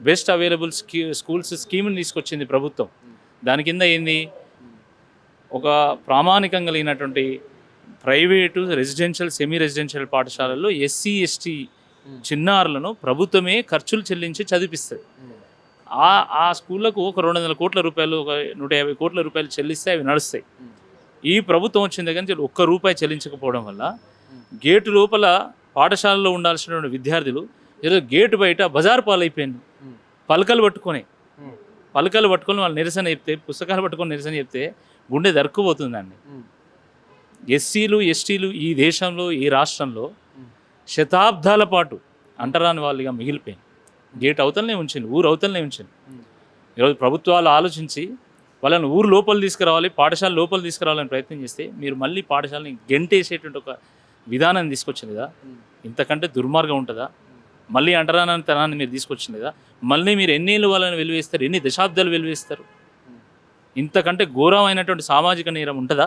Best available schools స్కీమ్ని తీసుకొచ్చింది ప్రభుత్వం. దాని కింద ఏంది, ఒక ప్రామాణికం కలిగినటువంటి ప్రైవేటు రెసిడెన్షియల్ సెమీ రెసిడెన్షియల్ పాఠశాలల్లో ఎస్సీ ఎస్టీ చిన్నారులను ప్రభుత్వమే ఖర్చులు చెల్లించి చదివిస్తుంది. ఆ స్కూళ్ళకు ఒక 200 కోట్ల రూపాయలు, ఒక 150 కోట్ల రూపాయలు చెల్లిస్తే అవి నడుస్తాయి. ఈ ప్రభుత్వం వచ్చిన దగ్గర నుంచి ఒక్క రూపాయి చెల్లించకపోవడం వల్ల గేటు లోపల పాఠశాలలో ఉండాల్సినటువంటి విద్యార్థులు ఏదో గేటు బయట బజారు పాలైపోయింది. పలకలు పట్టుకొని వాళ్ళు నిరసన చెప్తే, పుస్తకాలు పట్టుకొని నిరసన చెప్తే గుండె దరుక్కుపోతుందండి. ఎస్సీలు ఎస్టీలు ఈ దేశంలో, ఈ రాష్ట్రంలో శతాబ్దాల పాటు అంటరాని వాళ్ళుగా మిగిలిపోయింది. గేట్ అవతలనే ఉంచింది, ఊరు అవతలనే ఉంచింది. ఈరోజు ప్రభుత్వాలు ఆలోచించి వాళ్ళని ఊరు లోపల తీసుకురావాలి, పాఠశాల లోపల తీసుకురావాలని ప్రయత్నం చేస్తే మీరు మళ్ళీ పాఠశాలని గెంటేసేటువంటి ఒక విధానం తీసుకొచ్చింది కదా. ఇంతకంటే దుర్మార్గం ఉంటుందా? మళ్ళీ అంటరాని తనాన్ని మీరు తీసుకొచ్చింది కదా. మళ్ళీ మీరు ఎన్నేళ్ళు వాళ్ళని వెలివేస్తారు, ఎన్ని దశాబ్దాలు వెలివేస్తారు? ఇంతకంటే ఘోరమైనటువంటి సామాజిక నేరం ఉంటుందా?